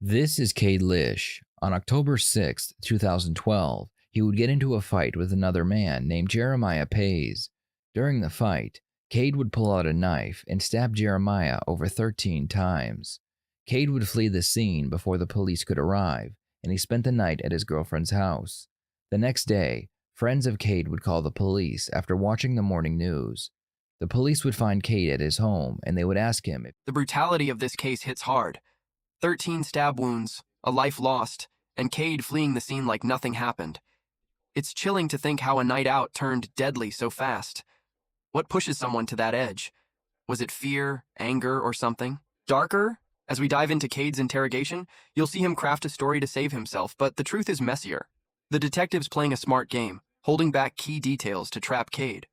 This is Kade Lish. On October 6, 2012, he would get into a fight with another man named Jeremiah Pays. During the fight, Kade would pull out a knife and stab Jeremiah over 13 times. Kade would flee the scene before the police could arrive, and he spent the night at his girlfriend's house. The next day, friends of Kade would call the police after watching the morning news. The police would find Kade at his home, and they would ask him if The brutality of this case hits hard. 13 stab wounds, a life lost, and Kade fleeing the scene like nothing happened. It's chilling to think how a night out turned deadly so fast. What pushes someone to that edge? Was it fear, anger, or something? Darker? As we dive into Kade's interrogation, you'll see him craft a story to save himself, but the truth is messier. The detective's playing a smart game, holding back key details to trap Kade.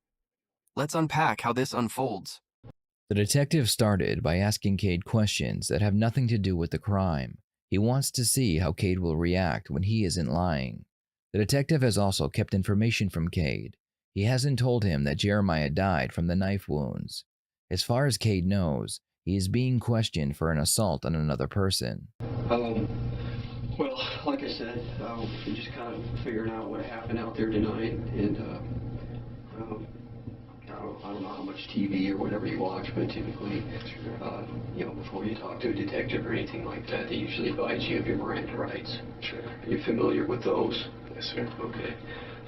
Let's unpack how this unfolds. The detective started by asking Kade questions that have nothing to do with the crime. He wants to see how Kade will react when he isn't lying. The detective has also kept information from Kade. He hasn't told him that Jeremiah died from the knife wounds. As far as Kade knows, he is being questioned for an assault on another person. Well, like I said, we're just kind of figuring out what happened out there tonight, and I don't know how much TV or whatever you watch, but typically, before you talk to a detective or anything like that, they usually advise you of your Miranda rights. Sure. Are you familiar with those? Yes, sir. Okay.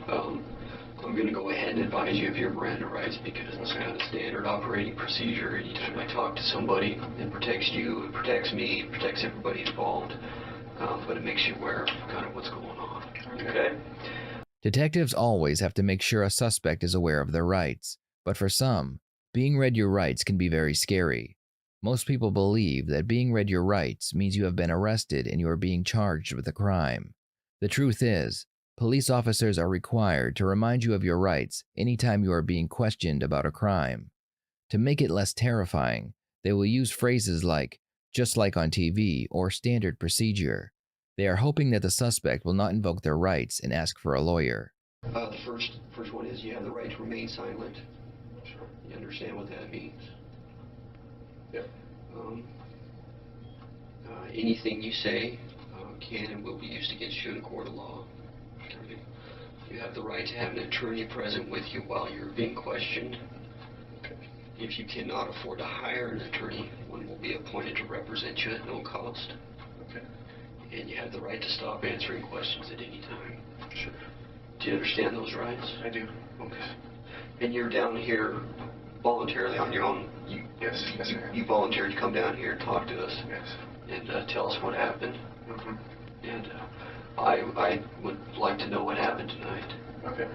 I'm going to go ahead and advise you of your Miranda rights because it's kind of standard operating procedure. Anytime I talk to somebody, it protects you, it protects me, it protects everybody involved, but it makes you aware of kind of what's going on. Okay? Detectives always have to make sure a suspect is aware of their rights. But for some, being read your rights can be very scary. Most people believe that being read your rights means you have been arrested and you are being charged with a crime. The truth is, police officers are required to remind you of your rights anytime you are being questioned about a crime. To make it less terrifying, they will use phrases like, just like on TV, or standard procedure. They are hoping that the suspect will not invoke their rights and ask for a lawyer. The first one is you have the right to remain silent. Sure. You understand what that means? Yep. Anything you say can and will be used against you in a court of law. Okay. You have the right to have an attorney present with you while you're being questioned. Okay. If you cannot afford to hire an attorney, one will be appointed to represent you at no cost. Okay. And you have the right to stop answering questions at any time. Sure. Do you understand those rights? I do. Okay. And you're down here voluntarily on your own? Yes, sir. You volunteered to come down here and talk to us? Yes. And tell us what happened? Mm-hmm. And I would like to know what happened tonight. Okay.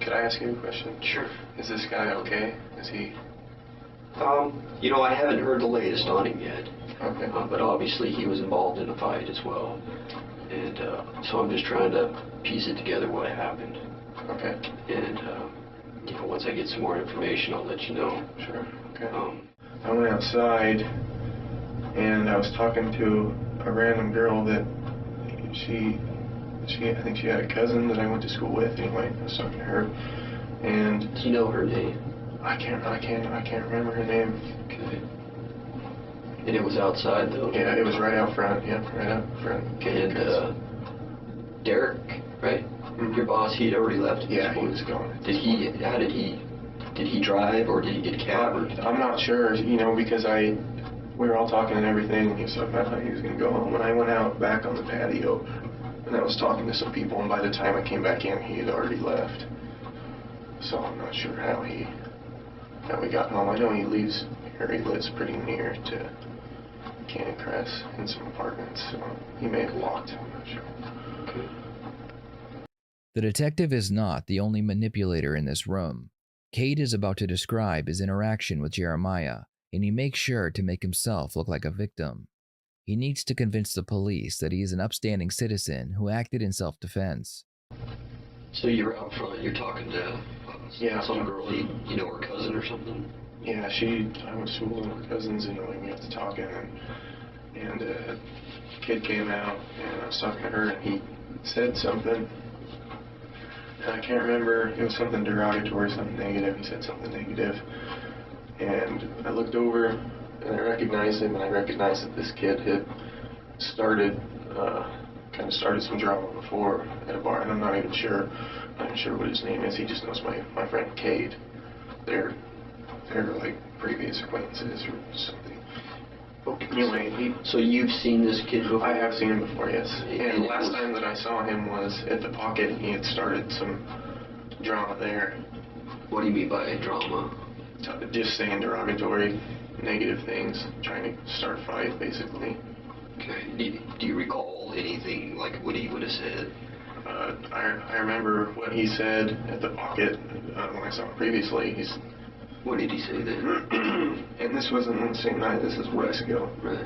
Could I ask you a question? Sure. Is this guy okay? Is he... I haven't heard the latest on him yet. Okay. But obviously he was involved in a fight as well. And so I'm just trying to piece it together what happened. Okay. And once I get some more information, I'll let you know. Sure. Okay. I went outside and I was talking to a random girl that I think she had a cousin that I went to school with. Anyway, I was talking to her, and do you know her name? I can't remember her name. Okay. And it was outside though? Yeah, it was right out front. Yeah, right out front. Okay, and Derek, right? Mm-hmm. Your boss, he'd already left? Yeah, he was gone. Did he drive or did he get a cab? I'm not sure, because we were all talking and everything, and he was talking about how he was going to go home, and I went out back on the patio, and I was talking to some people, and by the time I came back in, he had already left. So I'm not sure how he got home. I know he lives pretty near to Cannon Crest in some apartments, so he may have walked, I'm not sure. Okay. The detective is not the only manipulator in this room. Kade is about to describe his interaction with Jeremiah, and he makes sure to make himself look like a victim. He needs to convince the police that he is an upstanding citizen who acted in self-defense. So you're out front, you're talking to some girl, you know, her cousin or something? Yeah, I went to school with her cousins, and we got to talking, and a kid came out, and I was talking to her, and he said something. And I can't remember, it was something derogatory, something negative. He said something negative. And I looked over and I recognized him, and I recognized that this kid had started, kind of started some drama before at a bar, and I'm not even sure what his name is. He just knows my friend Kade. They're like previous acquaintances or something. Okay. Anyway, So you've seen this kid before? I have seen him before, yes. And it last was- time that I saw him was at the Pocket. He had started some drama there. What do you mean by drama? Just saying derogatory, negative things, trying to start a fight, basically. Okay. Do you recall anything, like what he would have said? I remember what he said at the Pocket when I saw him previously. What did he say then? And this wasn't on the same night. This is weeks ago. Right.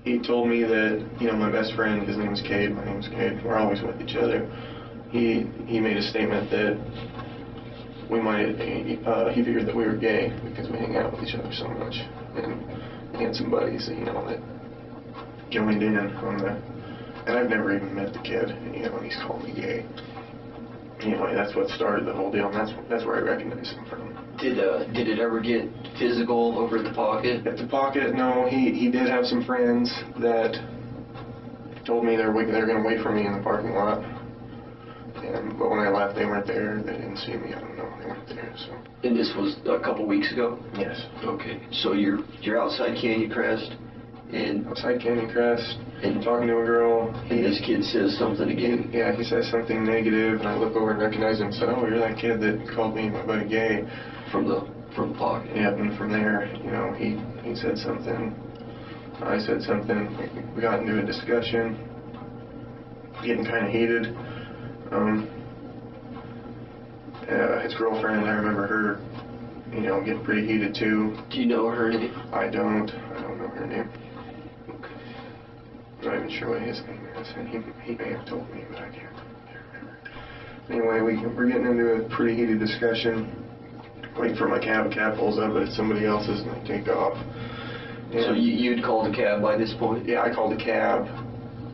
He told me that, you know, my best friend, his name is Kade, my name is Kade, we're always with each other. He made a statement that we might, he figured that we were gay because we hang out with each other so much. And he had some buddies, you know, that joined in on the, and I've never even met the kid, you know, and he's called me gay. Anyway, that's what started the whole deal, and that's where I recognize him from. Did it ever get physical over at the Pocket? At the Pocket, no. He did have some friends that told me they're going to wait for me in the parking lot. But when I left, they weren't there. They didn't see me. I don't know. They weren't there. So. And this was a couple weeks ago? Yes. Okay. So you're outside Canyon Crest, and outside Canyon Crest, and talking to a girl. And this kid says something again. Yeah, he says something negative, and I look over and recognize him and said, "Oh, you're that kid that called me and my buddy gay." From the Pocket. Yeah, and from there, you know, he said something. I said something. We got into a discussion, getting kind of heated. His girlfriend, I remember her, you know, getting pretty heated too. Do you know her name? I don't know her name. Okay. I'm not even sure what his name is, and he may have told me, but I can't remember. Anyway, we're getting into a pretty heated discussion. Waiting for my cab. Cab pulls up, but it's somebody else's, and they take off. And so you'd called a cab by this point? Yeah, I called a cab.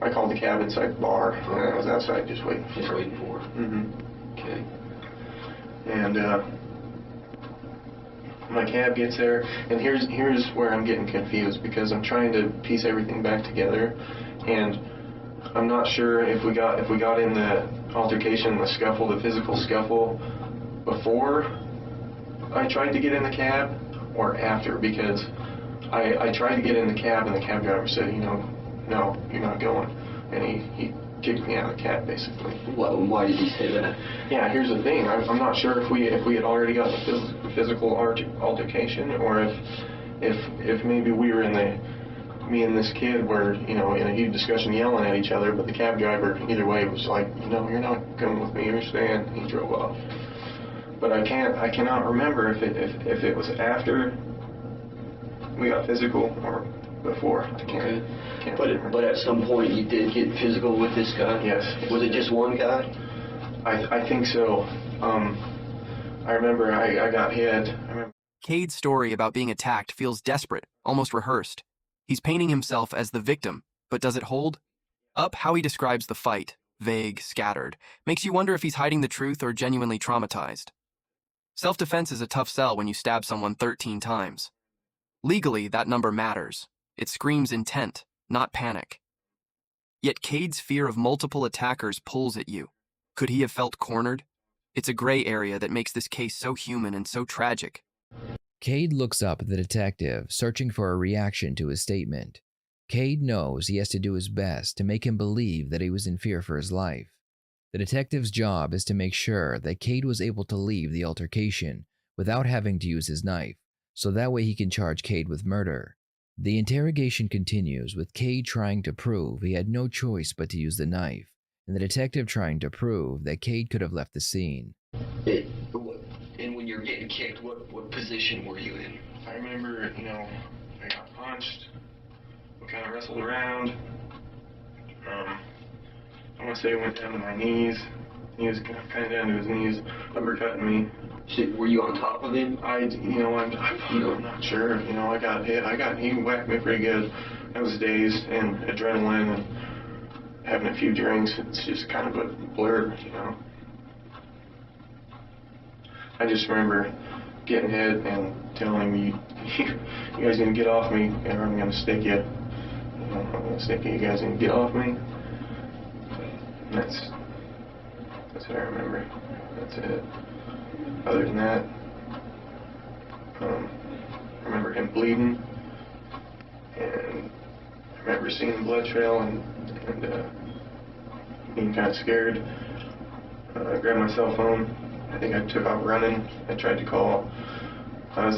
I called the cab inside the bar, and I was outside just waiting for Just waiting for her. Mm-hmm. Okay. And my cab gets there, and here's where I'm getting confused, because I'm trying to piece everything back together, and I'm not sure if we got in the altercation, the scuffle, the physical scuffle, before I tried to get in the cab or after, because I tried to get in the cab, and the cab driver said, you know, no, you're not going, and he kicked me out of the cab, basically. Well, why did he say that? Yeah, here's the thing. I'm not sure if we had already got the physical altercation, or if maybe we were in me and this kid were, you know, in a heated discussion yelling at each other, but the cab driver, either way, was like, you know, you're not coming with me, you're staying. He drove off. But I cannot remember if it was after we got physical or before. I can't remember. But at some point you did get physical with this guy? Yes. Was it just one guy? I think so. I remember I got hit. Kade's story about being attacked feels desperate, almost rehearsed. He's painting himself as the victim, but does it hold? Up, how he describes the fight, vague, scattered, makes you wonder if he's hiding the truth or genuinely traumatized. Self-defense is a tough sell when you stab someone 13 times. Legally, that number matters. It screams intent, not panic. Yet Kade's fear of multiple attackers pulls at you. Could he have felt cornered? It's a gray area that makes this case so human and so tragic. Kade looks up at the detective, searching for a reaction to his statement. Kade knows he has to do his best to make him believe that he was in fear for his life. The detective's job is to make sure that Kade was able to leave the altercation without having to use his knife, so that way he can charge Kade with murder. The interrogation continues with Kade trying to prove he had no choice but to use the knife, and the detective trying to prove that Kade could have left the scene. And when you're getting kicked, what position were you in? I remember, you know, I got punched. We kind of wrestled around. I want to say he went down to my knees. He was kind of down to his knees, uppercutting me. Were you on top of him? I'm not sure. You know, I got hit. He whacked me pretty good. I was dazed and adrenaline and having a few drinks. It's just kind of a blur, you know. I just remember getting hit and telling him, you guys gonna get off me or I'm gonna stick you. I'm gonna stick you guys and get off me. And that's what I remember. That's it. Other than that, I remember him bleeding, and I remember seeing the blood trail and being kind of scared. I grabbed my cell phone. I think I took off running. I tried to call. I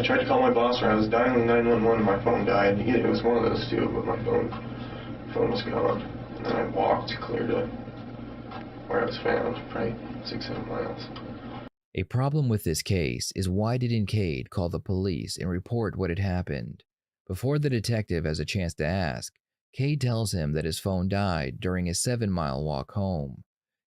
tried to call my boss, or I was dialing 911 and my phone died. It was one of those two, but my phone was gone. And then I walked clear to where I was found, probably 6-7 miles. A problem with this case is why didn't Kade call the police and report what had happened? Before the detective has a chance to ask, Kade tells him that his phone died during a 7-mile walk home.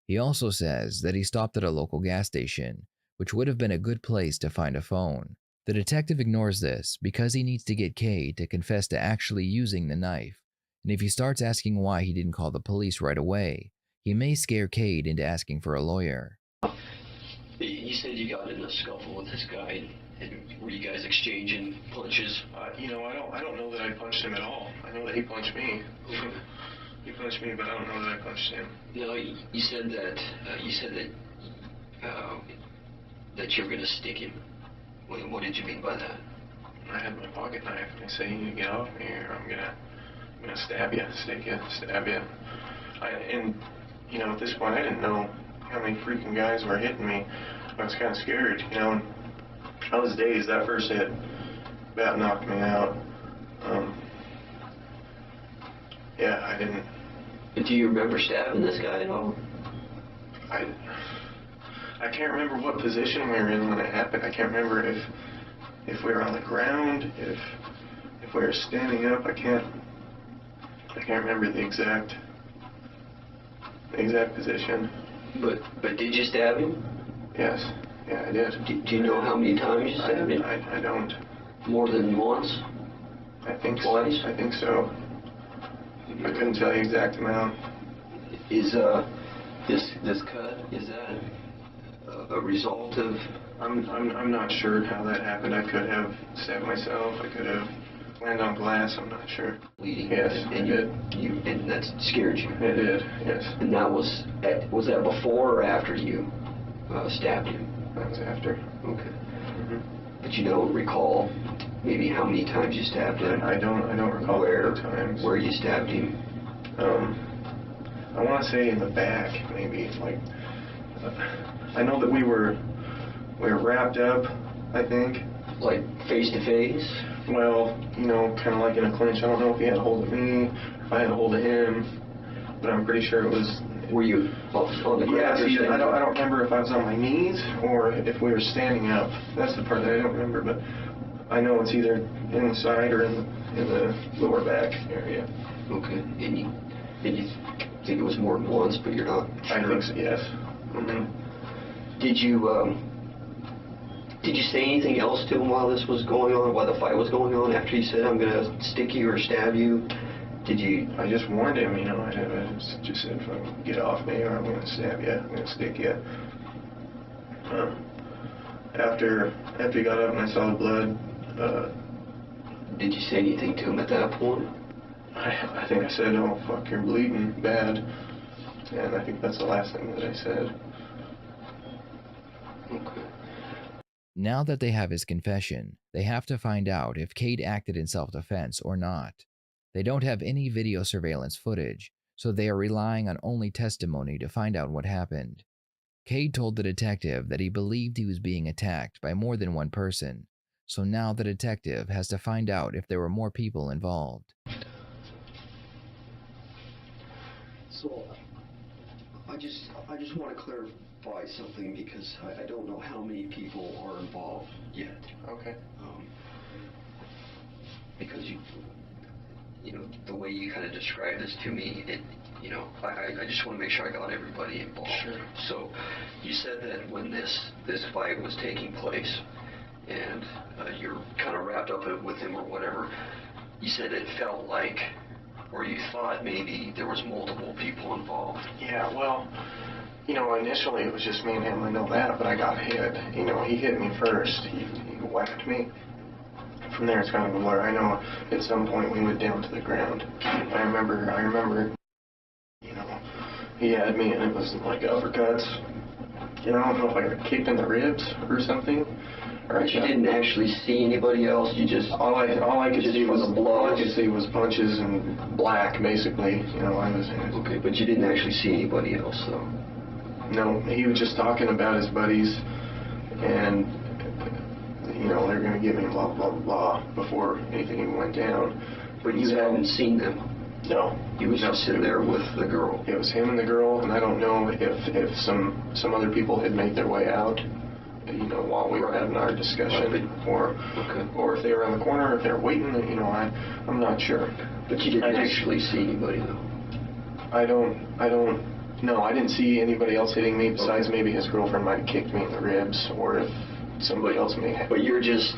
He also says that he stopped at a local gas station, which would have been a good place to find a phone. The detective ignores this because he needs to get Kade to confess to actually using the knife, and if he starts asking why he didn't call the police right away, he may scare Kade into asking for a lawyer. You said you got in a scuffle with this guy, and were you guys exchanging punches? I don't know that I punched him at all. I know that he punched me. He punched me, but I don't know that I punched him. No, you said that that you were gonna stick him. What did you mean by that? I had my pocket knife, and I said, "You need to get off me, or I'm gonna stab you, stick you, stab you." At this point, I didn't know how many freaking guys were hitting me. I was kind of scared, and I was dazed. That first hit about knocked me out. I didn't. Do you remember stabbing this guy at all? I can't remember what position we were in when it happened. I can't remember if we were on the ground, if we were standing up. I can't remember the exact position. But did you stab him? Yes. Yeah, I did. Do you know how many times you stabbed him? I don't. More than once? I think Twice? I think so. I couldn't tell you the exact amount. Is this cut, is that a result of? I'm not sure how that happened. I could have stabbed myself. I could have landed on glass. I'm not sure. Bleeding. Yes, and and that scared you. It did. Yes. And that was that before or after you stabbed him? That was after. Okay. Mm-hmm. But you don't recall maybe how many times you stabbed him? I don't recall where the times. Where you stabbed him? I want to say in the back, maybe. Like, I know that we were wrapped up, I think. Like face to face? Well, kind of like in a clinch. I don't know if he had a hold of me, if I had a hold of him, but I'm pretty sure it was. Were you on the grass? Yeah, I don't remember if I was on my knees or if we were standing up. That's the part that I don't remember, but I know it's either in the side or in the lower back area. Okay, and you think it was more than once, but you're not sure? I think so, yes. Mm-hmm. Did you say anything else to him while this was going on, while the fight was going on, after you said, "I'm going to stick you or stab you"? Did you? I just warned him, I just said, "Get off me or I'm going to stab you, I'm going to stick you." After he got up and I saw the blood, did you say anything to him at that point? I think I said, "Oh, fuck, you're bleeding bad." And I think that's the last thing that I said. Okay. Now that they have his confession, they have to find out if Kade acted in self-defense or not. They don't have any video surveillance footage, so they are relying on only testimony to find out what happened. Kade told the detective that he believed he was being attacked by more than one person, so now the detective has to find out if there were more people involved. So, I just want to clarify something because I don't know how many people are involved yet. Okay. Because the way you kind of described this to me, I just want to make sure I got everybody involved. Sure. So, you said that when this fight was taking place, and you're kind of wrapped up with him or whatever, you said it felt like, or you thought maybe there was multiple people involved. Yeah, well, initially it was just me and him, I know that, but I got hit. He hit me first. He whacked me from there it's kind of a blur. I know at some point we went down to the ground. I remember, you know, he had me and it was like uppercuts. You know, I don't know if I got kicked in the ribs or something. But you didn't actually see anybody else. You just all I could just see from was the blood. All I could see was punches and black, basically. You know, I was. Okay, but you didn't actually see anybody else, though. No, he was just talking about his buddies, and you know they're gonna give me blah blah blah before anything even went down. But you hadn't seen them. No, He was just sitting there with the girl. it was him and the girl, and I don't know if some other people had made their way out. You know, while we were having our discussion, or if they were in the corner, if they were waiting. You know, I'm not sure. But you didn't actually see anybody, though. I don't. No, I didn't see anybody else hitting me besides maybe his girlfriend might have kicked me in the ribs, or if somebody else may have. But you're just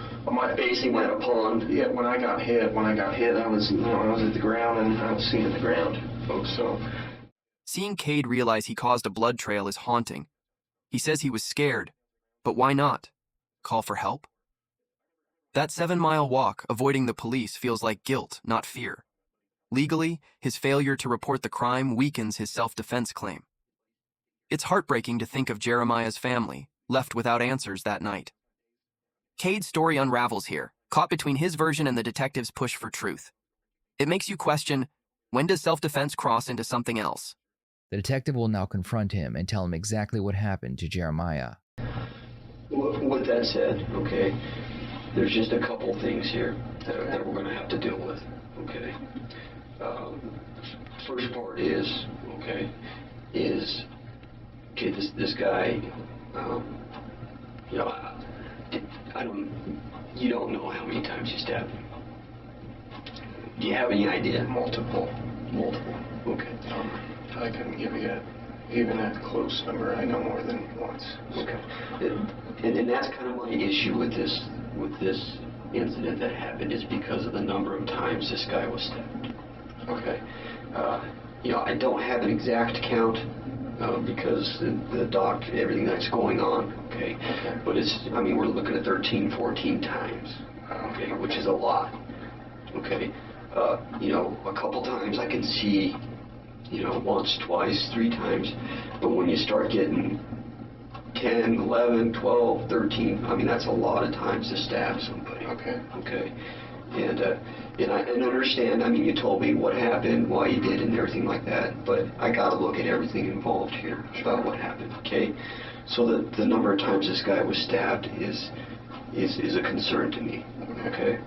facing that pond. Yeah, when I got hit, I was, you know, I was at the ground and I was seeing the ground, folks. So Seeing Kade realize he caused a blood trail is haunting. He says he was scared, but why not? Call for help? That 7-mile walk, avoiding the police, feels like guilt, not fear. Legally, his failure to report the crime weakens his self-defense claim. It's heartbreaking to think of Jeremiah's family, left without answers that night. Kade's story unravels here, caught between his version and the detective's push for truth. It makes you question, when does self-defense cross into something else? The detective will now confront him and tell him exactly what happened to Jeremiah. With that said, okay, there's just a couple things here that we're going to have to deal with, okay? First part is, this guy, you know, you don't know how many times you stabbed him. Do you have any idea? multiple. Okay. I couldn't give you even a close number. I know more than once. Okay. And that's kind of my issue with this incident that happened, is because of the number of times this guy was stabbed. Okay. You know, I don't have an exact count because the doc, everything that's going on. Okay. But I mean, we're looking at 13, 14 times. Okay, which is a lot. Okay. You know, a couple times I can see, you know, once, twice, 3 times. But when you start getting 10, 11, 12, 13, I mean, that's a lot of times to stab somebody. Okay. And I understand, I mean, you told me what happened, why you did, and everything like that, but I got to look at everything involved here about what happened, okay? So the number of times this guy was stabbed is a concern to me, okay?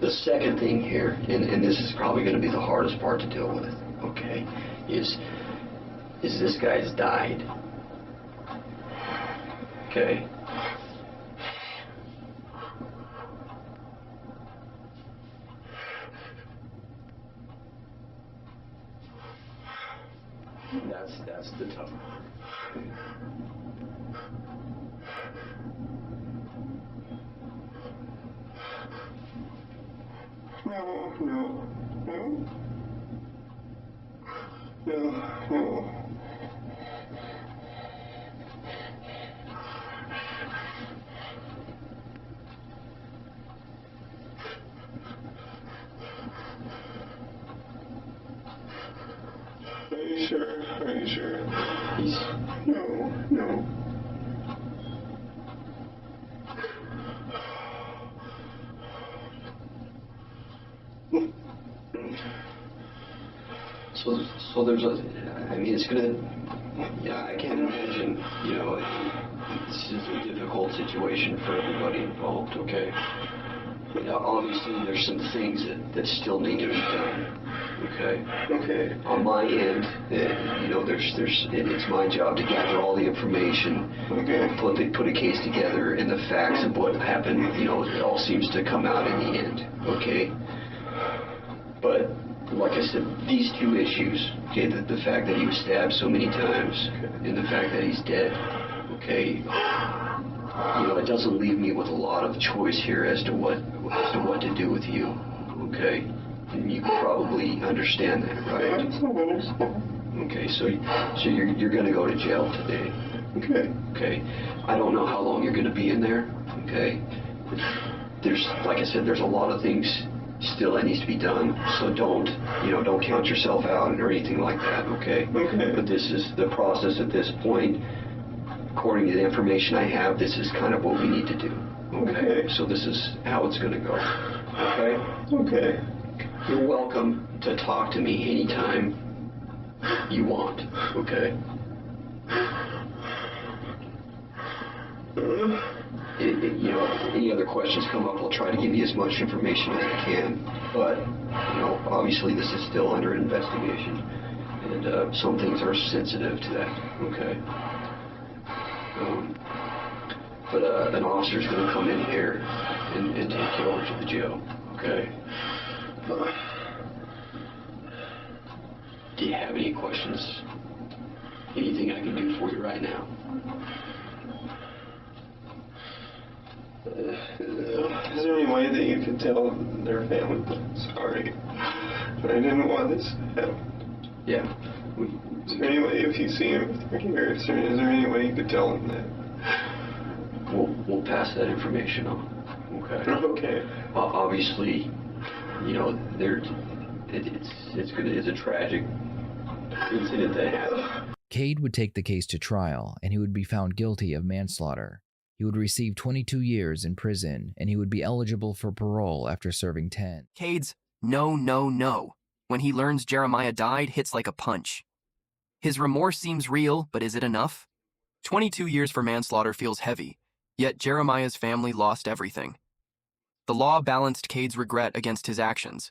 The second thing here, and this is probably going to be the hardest part to deal with, okay, is this guy's died. Okay. That's the tough part. No. Are you sure? No. So there's I mean, it's gonna, yeah, I can't imagine, you know, this is a difficult situation for everybody involved, okay? But obviously there's some things that still need to be done, okay? On my end, you know, it's my job to gather all the information, put a case together, and the facts of what happened, you know, it all seems to come out in the end, okay? But like I said, these 2 issues, okay, the fact that he was stabbed so many times, and the fact that he's dead, okay, you know, it doesn't leave me with a lot of choice here as to what to do with you, okay? And you probably understand that, right? Okay, so you're going to go to jail today. Okay. I don't know how long you're going to be in there, okay? there's, like I said, there's a lot of things still that needs to be done. So don't count yourself out or anything like that, okay? Okay. But this is the process at this point. According to the information I have, this is kind of what we need to do. Okay? So this is how it's going to go. Okay? Okay. You're welcome to talk to me anytime you want. Okay? Any other questions come up, I'll try to give you as much information as I can. But, obviously this is still under investigation. And some things are sensitive to that. Okay? But an officer's going to come in here and take you over to the jail. Okay? Do you have any questions? Anything I can do for you right now? Is there any way that you could tell their family that I'm sorry? But I didn't want this to happen. Yeah. Is there any way, if you see him, if they're here, is there any way you could tell them that? We'll pass that information on. Okay. Okay. Obviously, it's a tragic incident that happened. Kade would take the case to trial, and he would be found guilty of manslaughter. He would receive 22 years in prison, and he would be eligible for parole after serving 10. Cade's no, no, no, when he learns Jeremiah died, hits like a punch. His remorse seems real, but is it enough? 22 years for manslaughter feels heavy, yet Jeremiah's family lost everything. The law balanced Cade's regret against his actions,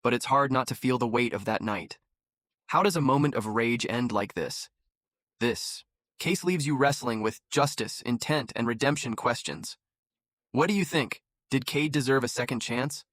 but it's hard not to feel the weight of that night. How does a moment of rage end like this? This case leaves you wrestling with justice, intent, and redemption questions. What do you think? Did Kade deserve a second chance?